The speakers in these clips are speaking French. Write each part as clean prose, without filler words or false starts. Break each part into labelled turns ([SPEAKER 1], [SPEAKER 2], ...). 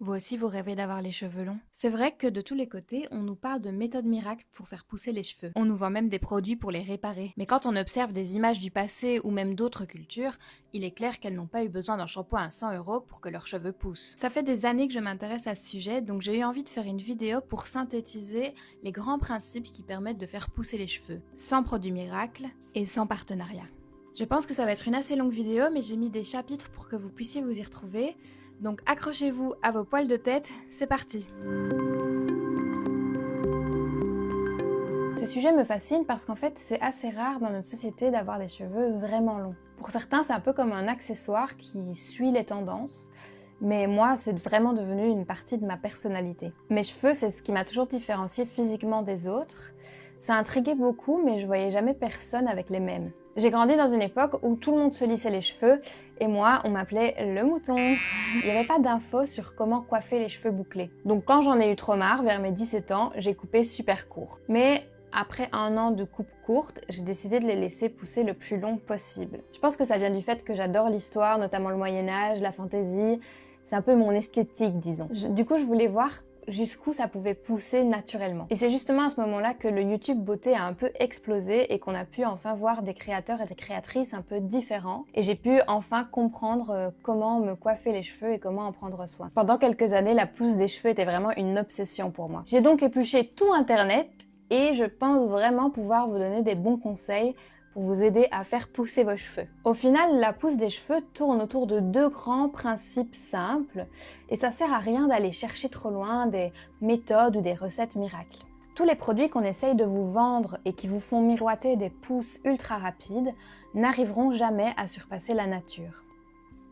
[SPEAKER 1] Vous aussi, vous rêvez d'avoir les cheveux longs? C'est vrai que de tous les côtés, on nous parle de méthodes miracles pour faire pousser les cheveux. On nous vend même des produits pour les réparer. Mais quand on observe des images du passé ou même d'autres cultures, il est clair qu'elles n'ont pas eu besoin d'un shampoing à 100 € pour que leurs cheveux poussent. Ça fait des années que je m'intéresse à ce sujet, donc j'ai eu envie de faire une vidéo pour synthétiser les grands principes qui permettent de faire pousser les cheveux, sans produits miracles et sans partenariat. Je pense que ça va être une assez longue vidéo, mais j'ai mis des chapitres pour que vous puissiez vous y retrouver. Donc accrochez-vous à vos poils de tête, c'est parti! Ce sujet me fascine parce qu'en fait c'est assez rare dans notre société d'avoir des cheveux vraiment longs. Pour certains c'est un peu comme un accessoire qui suit les tendances, mais moi c'est vraiment devenu une partie de ma personnalité. Mes cheveux c'est ce qui m'a toujours différenciée physiquement des autres. Ça intriguait beaucoup mais je voyais jamais personne avec les mêmes. J'ai grandi dans une époque où tout le monde se lissait les cheveux et moi on m'appelait le mouton. Il n'y avait pas d'infos sur comment coiffer les cheveux bouclés. Donc quand j'en ai eu trop marre, vers mes 17 ans, j'ai coupé super court. Mais après un an de coupe courte, j'ai décidé de les laisser pousser le plus long possible. Je pense que ça vient du fait que j'adore l'histoire, notamment le Moyen-Âge, la fantaisie. C'est un peu mon esthétique, disons. Du coup, je voulais voir jusqu'où ça pouvait pousser naturellement. Et c'est justement à ce moment-là que le YouTube beauté a un peu explosé et qu'on a pu enfin voir des créateurs et des créatrices un peu différents. Et j'ai pu enfin comprendre comment me coiffer les cheveux et comment en prendre soin. Pendant quelques années, la pousse des cheveux était vraiment une obsession pour moi. J'ai donc épluché tout Internet et je pense vraiment pouvoir vous donner des bons conseils pour vous aider à faire pousser vos cheveux. Au final, la pousse des cheveux tourne autour de deux grands principes simples et ça sert à rien d'aller chercher trop loin des méthodes ou des recettes miracles. Tous les produits qu'on essaye de vous vendre et qui vous font miroiter des pousses ultra rapides n'arriveront jamais à surpasser la nature.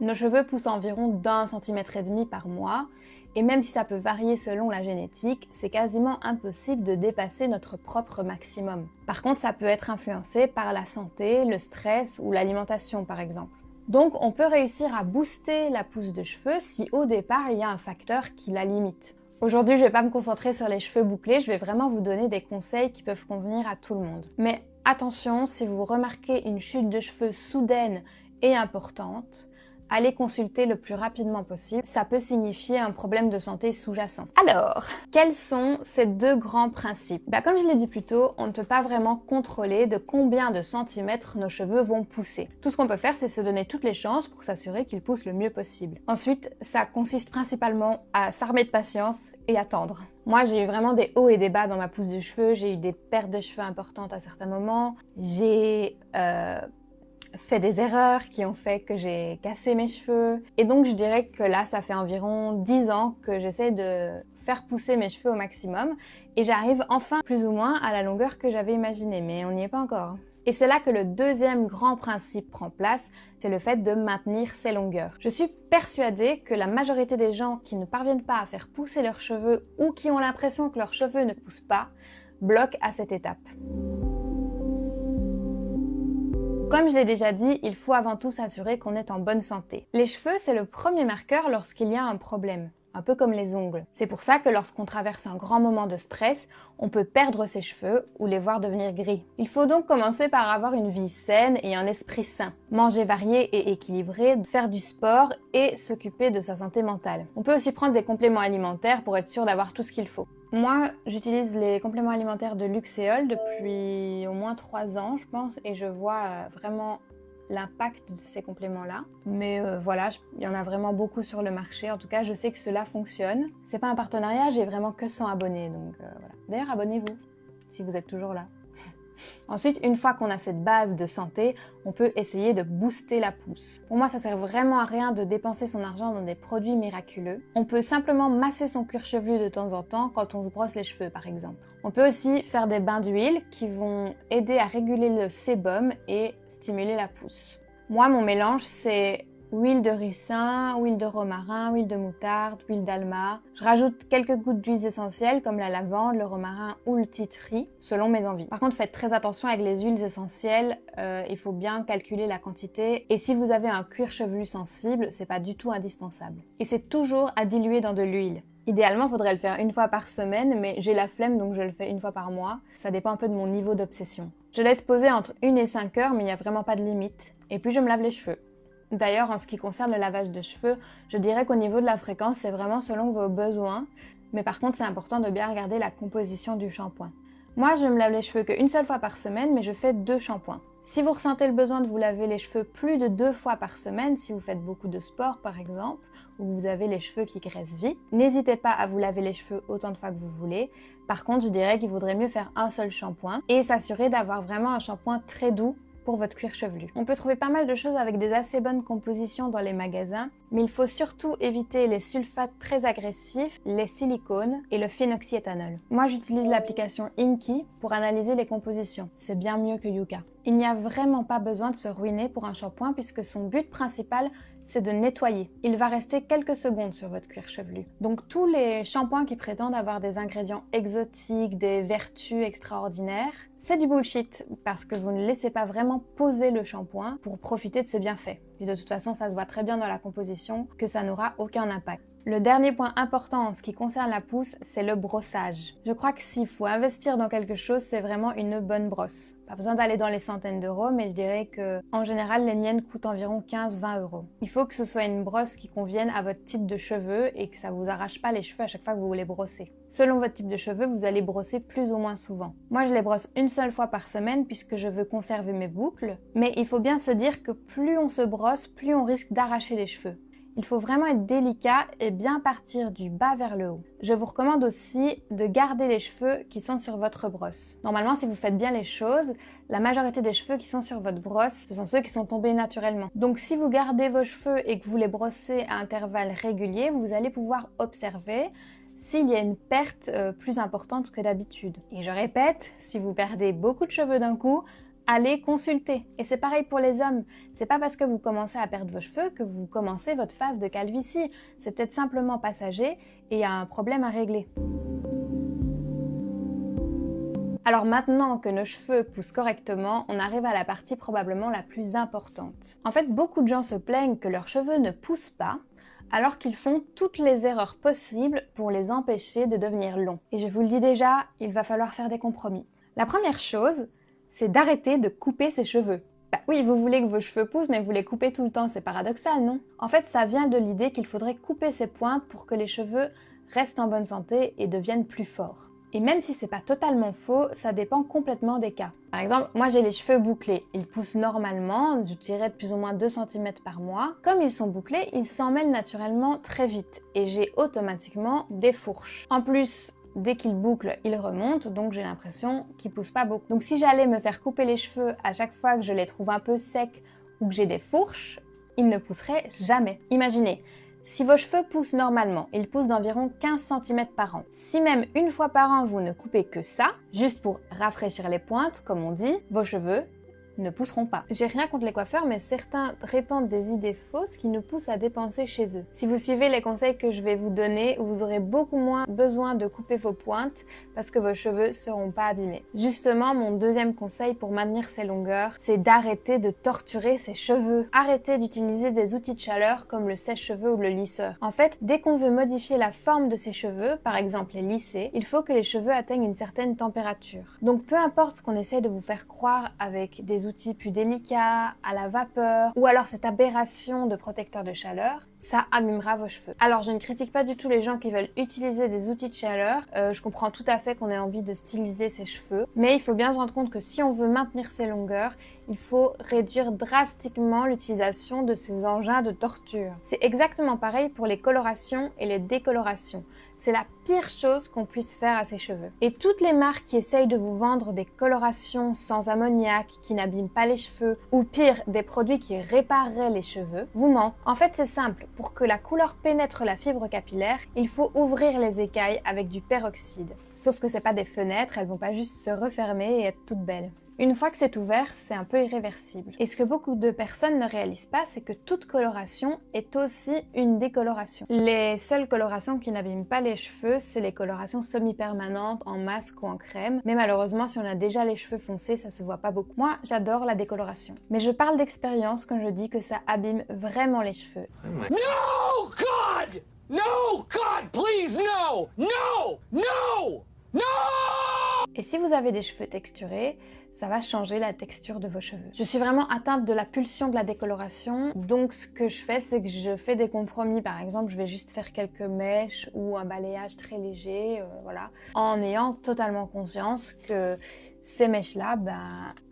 [SPEAKER 1] Nos cheveux poussent environ d'1,5 cm par mois et même si ça peut varier selon la génétique, c'est quasiment impossible de dépasser notre propre maximum. Par contre, ça peut être influencé par la santé, le stress ou l'alimentation par exemple. Donc on peut réussir à booster la pousse de cheveux si au départ il y a un facteur qui la limite. Aujourd'hui, je ne vais pas me concentrer sur les cheveux bouclés, je vais vraiment vous donner des conseils qui peuvent convenir à tout le monde. Mais attention, si vous remarquez une chute de cheveux soudaine et importante, allez consulter le plus rapidement possible, ça peut signifier un problème de santé sous-jacent. Alors, quels sont ces deux grands principes? Comme je l'ai dit plus tôt, on ne peut pas vraiment contrôler de combien de centimètres nos cheveux vont pousser. Tout ce qu'on peut faire, c'est se donner toutes les chances pour s'assurer qu'ils poussent le mieux possible. Ensuite, ça consiste principalement à s'armer de patience et attendre. Moi, j'ai eu vraiment des hauts et des bas dans ma pousse de cheveux, j'ai eu des pertes de cheveux importantes à certains moments, j'ai fait des erreurs qui ont fait que j'ai cassé mes cheveux. Et donc je dirais que là, ça fait environ 10 ans que j'essaie de faire pousser mes cheveux au maximum et j'arrive enfin plus ou moins à la longueur que j'avais imaginée, mais on n'y est pas encore. Et c'est là que le deuxième grand principe prend place, c'est le fait de maintenir ses longueurs. Je suis persuadée que la majorité des gens qui ne parviennent pas à faire pousser leurs cheveux ou qui ont l'impression que leurs cheveux ne poussent pas, bloquent à cette étape. Comme je l'ai déjà dit, il faut avant tout s'assurer qu'on est en bonne santé. Les cheveux, c'est le premier marqueur lorsqu'il y a un problème, un peu comme les ongles. C'est pour ça que lorsqu'on traverse un grand moment de stress, on peut perdre ses cheveux ou les voir devenir gris. Il faut donc commencer par avoir une vie saine et un esprit sain. Manger varié et équilibré, faire du sport et s'occuper de sa santé mentale. On peut aussi prendre des compléments alimentaires pour être sûr d'avoir tout ce qu'il faut. Moi, j'utilise les compléments alimentaires de Luxéol depuis au moins 3 ans, je pense, et je vois vraiment l'impact de ces compléments-là. Mais voilà, il y en a vraiment beaucoup sur le marché. En tout cas, je sais que cela fonctionne. C'est pas un partenariat, j'ai vraiment que 100 abonnés, donc voilà. D'ailleurs, abonnez-vous, si vous êtes toujours là. Ensuite, une fois qu'on a cette base de santé, on peut essayer de booster la pousse. Pour moi, ça sert vraiment à rien de dépenser son argent dans des produits miraculeux. On peut simplement masser son cuir chevelu de temps en temps quand on se brosse les cheveux, par exemple. On peut aussi faire des bains d'huile qui vont aider à réguler le sébum et stimuler la pousse. Moi, mon mélange, c'est huile de ricin, huile de romarin, huile de moutarde, huile d'alma. Je rajoute quelques gouttes d'huiles essentielles comme la lavande, le romarin ou le titri, selon mes envies. Par contre, faites très attention avec les huiles essentielles, il faut bien calculer la quantité. Et si vous avez un cuir chevelu sensible, c'est pas du tout indispensable. Et c'est toujours à diluer dans de l'huile. Idéalement, il faudrait le faire une fois par semaine, mais j'ai la flemme donc je le fais une fois par mois. Ça dépend un peu de mon niveau d'obsession. Je laisse poser entre 1 et 5 heures, mais il n'y a vraiment pas de limite. Et puis je me lave les cheveux. D'ailleurs, en ce qui concerne le lavage de cheveux, je dirais qu'au niveau de la fréquence, c'est vraiment selon vos besoins. Mais par contre, c'est important de bien regarder la composition du shampoing. Moi, je me lave les cheveux qu'une seule fois par semaine, mais je fais 2 shampoings. Si vous ressentez le besoin de vous laver les cheveux plus de 2 fois par semaine, si vous faites beaucoup de sport par exemple, ou vous avez les cheveux qui graissent vite, n'hésitez pas à vous laver les cheveux autant de fois que vous voulez. Par contre, je dirais qu'il vaudrait mieux faire un seul shampoing et s'assurer d'avoir vraiment un shampoing très doux pour votre cuir chevelu. On peut trouver pas mal de choses avec des assez bonnes compositions dans les magasins, mais il faut surtout éviter les sulfates très agressifs, les silicones et le phénoxyéthanol. Moi, j'utilise l'application Inky pour analyser les compositions. C'est bien mieux que Yuka. Il n'y a vraiment pas besoin de se ruiner pour un shampoing puisque son but principal, c'est de nettoyer. Il va rester quelques secondes sur votre cuir chevelu. Donc tous les shampoings qui prétendent avoir des ingrédients exotiques, des vertus extraordinaires, c'est du bullshit parce que vous ne laissez pas vraiment poser le shampoing pour profiter de ses bienfaits. Et de toute façon, ça se voit très bien dans la composition que ça n'aura aucun impact. Le dernier point important en ce qui concerne la pousse, c'est le brossage. Je crois que s'il faut investir dans quelque chose, c'est vraiment une bonne brosse. Pas besoin d'aller dans les centaines d'euros, mais je dirais que en général, les miennes coûtent environ 15-20 euros. Il faut que ce soit une brosse qui convienne à votre type de cheveux et que ça vous arrache pas les cheveux à chaque fois que vous les brossez. Selon votre type de cheveux, vous allez brosser plus ou moins souvent. Moi, je les brosse une seule fois par semaine puisque je veux conserver mes boucles, mais il faut bien se dire que plus on se brosse, plus on risque d'arracher les cheveux. Il faut vraiment être délicat et bien partir du bas vers le haut. Je vous recommande aussi de garder les cheveux qui sont sur votre brosse. Normalement, si vous faites bien les choses, la majorité des cheveux qui sont sur votre brosse, ce sont ceux qui sont tombés naturellement. Donc si vous gardez vos cheveux et que vous les brossez à intervalles réguliers, vous allez pouvoir observer s'il y a une perte plus importante que d'habitude. Et je répète, si vous perdez beaucoup de cheveux d'un coup, allez consulter. Et c'est pareil pour les hommes. C'est pas parce que vous commencez à perdre vos cheveux que vous commencez votre phase de calvitie. C'est peut-être simplement passager et il y a un problème à régler. Alors maintenant que nos cheveux poussent correctement, on arrive à la partie probablement la plus importante. En fait, beaucoup de gens se plaignent que leurs cheveux ne poussent pas, alors qu'ils font toutes les erreurs possibles pour les empêcher de devenir longs. Et je vous le dis déjà, il va falloir faire des compromis. La première chose, c'est d'arrêter de couper ses cheveux. Bah oui, vous voulez que vos cheveux poussent, mais vous les coupez tout le temps, c'est paradoxal, non? En fait, ça vient de l'idée qu'il faudrait couper ses pointes pour que les cheveux restent en bonne santé et deviennent plus forts. Et même si c'est pas totalement faux, ça dépend complètement des cas. Par exemple, moi j'ai les cheveux bouclés. Ils poussent normalement, je dirais de plus ou moins 2 cm par mois. Comme ils sont bouclés, ils s'en mêlent naturellement très vite et j'ai automatiquement des fourches. En plus, dès qu'ils bouclent, ils remontent, donc j'ai l'impression qu'ils poussent pas beaucoup. Donc si j'allais me faire couper les cheveux à chaque fois que je les trouve un peu secs ou que j'ai des fourches, ils ne pousseraient jamais. Imaginez, si vos cheveux poussent normalement, ils poussent d'environ 15 cm par an. Si même une fois par an vous ne coupez que ça, juste pour rafraîchir les pointes, comme on dit, vos cheveux ne pousseront pas. J'ai rien contre les coiffeurs, mais certains répandent des idées fausses qui nous poussent à dépenser chez eux. Si vous suivez les conseils que je vais vous donner, vous aurez beaucoup moins besoin de couper vos pointes parce que vos cheveux seront pas abîmés. Justement, mon deuxième conseil pour maintenir ces longueurs, c'est d'arrêter de torturer ses cheveux. Arrêtez d'utiliser des outils de chaleur comme le sèche-cheveux ou le lisseur. En fait, dès qu'on veut modifier la forme de ses cheveux, par exemple les lisser, il faut que les cheveux atteignent une certaine température. Donc peu importe ce qu'on essaie de vous faire croire avec des outils plus délicats, à la vapeur, ou alors cette aberration de protecteur de chaleur, ça abîmera vos cheveux. Alors je ne critique pas du tout les gens qui veulent utiliser des outils de chaleur, je comprends tout à fait qu'on ait envie de styliser ses cheveux, mais il faut bien se rendre compte que si on veut maintenir ses longueurs, il faut réduire drastiquement l'utilisation de ces engins de torture. C'est exactement pareil pour les colorations et les décolorations. C'est la pire chose qu'on puisse faire à ses cheveux. Et toutes les marques qui essayent de vous vendre des colorations sans ammoniac, qui n'abîment pas les cheveux, ou pire, des produits qui répareraient les cheveux, vous mentent. En fait, c'est simple. Pour que la couleur pénètre la fibre capillaire, il faut ouvrir les écailles avec du peroxyde. Sauf que c'est pas des fenêtres, elles vont pas juste se refermer et être toutes belles. Une fois que c'est ouvert, c'est un peu irréversible. Et ce que beaucoup de personnes ne réalisent pas, c'est que toute coloration est aussi une décoloration. Les seules colorations qui n'abîment pas les cheveux, c'est les colorations semi-permanentes en masque ou en crème. Mais malheureusement, si on a déjà les cheveux foncés, ça se voit pas beaucoup. Moi, j'adore la décoloration. Mais je parle d'expérience quand je dis que ça abîme vraiment les cheveux.
[SPEAKER 2] No, God! No, God, please, no! No! No! No!
[SPEAKER 1] Et si vous avez des cheveux texturés, ça va changer la texture de vos cheveux. Je suis vraiment atteinte de la pulsion de la décoloration, donc ce que je fais, c'est que je fais des compromis. Par exemple, je vais juste faire quelques mèches ou un balayage très léger, voilà, en ayant totalement conscience que ces mèches-là,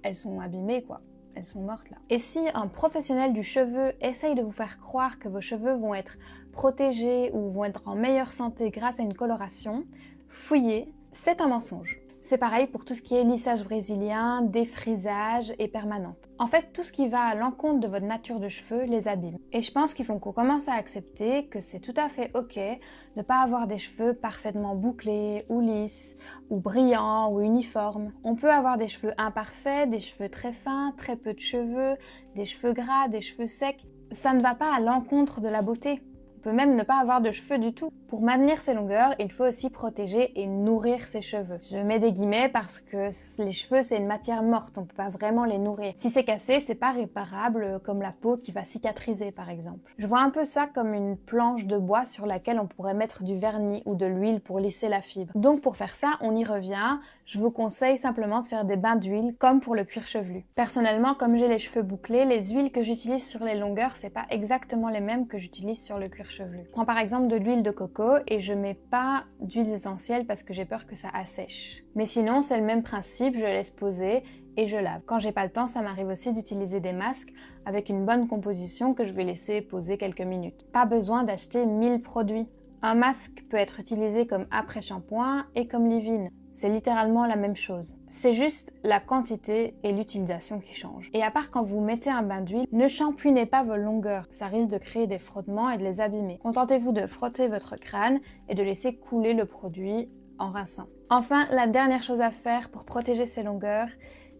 [SPEAKER 1] elles sont abîmées, quoi. Elles sont mortes là. Et si un professionnel du cheveu essaye de vous faire croire que vos cheveux vont être protégés ou vont être en meilleure santé grâce à une coloration, fouillez, c'est un mensonge. C'est pareil pour tout ce qui est lissage brésilien, défrisage et permanente. En fait, tout ce qui va à l'encontre de votre nature de cheveux les abîme. Et je pense qu'il faut qu'on commence à accepter que c'est tout à fait ok de ne pas avoir des cheveux parfaitement bouclés ou lisses, ou brillants ou uniformes. On peut avoir des cheveux imparfaits, des cheveux très fins, très peu de cheveux, des cheveux gras, des cheveux secs. Ça ne va pas à l'encontre de la beauté. On peut même ne pas avoir de cheveux du tout. Pour maintenir ses longueurs, il faut aussi protéger et nourrir ses cheveux. Je mets des guillemets parce que les cheveux, c'est une matière morte, on ne peut pas vraiment les nourrir. Si c'est cassé, c'est pas réparable comme la peau qui va cicatriser par exemple. Je vois un peu ça comme une planche de bois sur laquelle on pourrait mettre du vernis ou de l'huile pour lisser la fibre. Donc pour faire ça, on y revient. Je vous conseille simplement de faire des bains d'huile comme pour le cuir chevelu. Personnellement, comme j'ai les cheveux bouclés, les huiles que j'utilise sur les longueurs, c'est pas exactement les mêmes que j'utilise sur le cuir chevelu. Je prends par exemple de l'huile de coco et je mets pas d'huiles essentielles parce que j'ai peur que ça assèche. Mais sinon, c'est le même principe, je laisse poser et je lave. Quand j'ai pas le temps, ça m'arrive aussi d'utiliser des masques avec une bonne composition que je vais laisser poser quelques minutes. Pas besoin d'acheter 1000 produits. Un masque peut être utilisé comme après-shampoing et comme leave-in. C'est littéralement la même chose. C'est juste la quantité et l'utilisation qui changent. Et à part quand vous mettez un bain d'huile, ne shampouinez pas vos longueurs. Ça risque de créer des frottements et de les abîmer. Contentez-vous de frotter votre crâne et de laisser couler le produit en rinçant. Enfin, la dernière chose à faire pour protéger ses longueurs,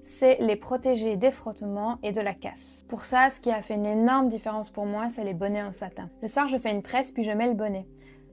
[SPEAKER 1] c'est les protéger des frottements et de la casse. Pour ça, ce qui a fait une énorme différence pour moi, c'est les bonnets en satin. Le soir, je fais une tresse puis je mets le bonnet.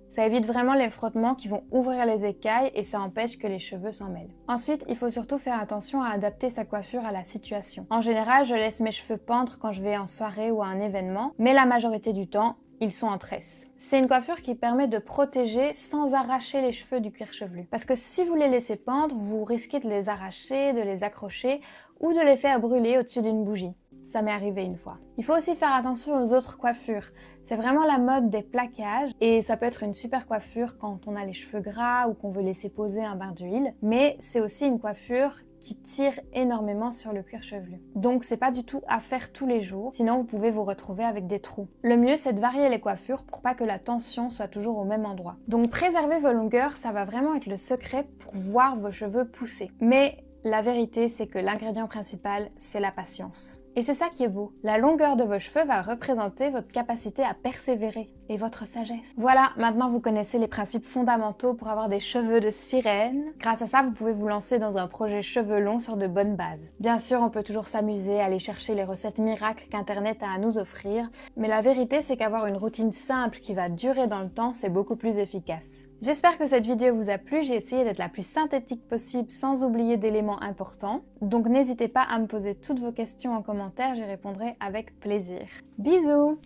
[SPEAKER 1] Ça évite vraiment les frottements qui vont ouvrir les écailles et ça empêche que les cheveux s'en mêlent. Ensuite, il faut surtout faire attention à adapter sa coiffure à la situation. En général, je laisse mes cheveux pendre quand je vais en soirée ou à un événement, mais la majorité du temps, ils sont en tresse. C'est une coiffure qui permet de protéger sans arracher les cheveux du cuir chevelu. Parce que si vous les laissez pendre, vous risquez de les arracher, de les accrocher ou de les faire brûler au-dessus d'une bougie. Ça m'est arrivé une fois. Il faut aussi faire attention aux autres coiffures. C'est vraiment la mode des plaquages et ça peut être une super coiffure quand on a les cheveux gras ou qu'on veut laisser poser un bain d'huile. Mais c'est aussi une coiffure qui tire énormément sur le cuir chevelu. Donc c'est pas du tout à faire tous les jours, sinon vous pouvez vous retrouver avec des trous. Le mieux c'est de varier les coiffures pour pas que la tension soit toujours au même endroit. Donc préserver vos longueurs, ça va vraiment être le secret pour voir vos cheveux pousser. Mais la vérité c'est que l'ingrédient principal c'est la patience. Et c'est ça qui est beau. La longueur de vos cheveux va représenter votre capacité à persévérer et votre sagesse. Voilà, maintenant vous connaissez les principes fondamentaux pour avoir des cheveux de sirène. Grâce à ça, vous pouvez vous lancer dans un projet cheveux longs sur de bonnes bases. Bien sûr, on peut toujours s'amuser, aller chercher les recettes miracles qu'Internet a à nous offrir, mais la vérité c'est qu'avoir une routine simple qui va durer dans le temps, c'est beaucoup plus efficace. J'espère que cette vidéo vous a plu, j'ai essayé d'être la plus synthétique possible sans oublier d'éléments importants. Donc n'hésitez pas à me poser toutes vos questions en commentaire, j'y répondrai avec plaisir. Bisous!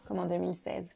[SPEAKER 1] Comme en 2016.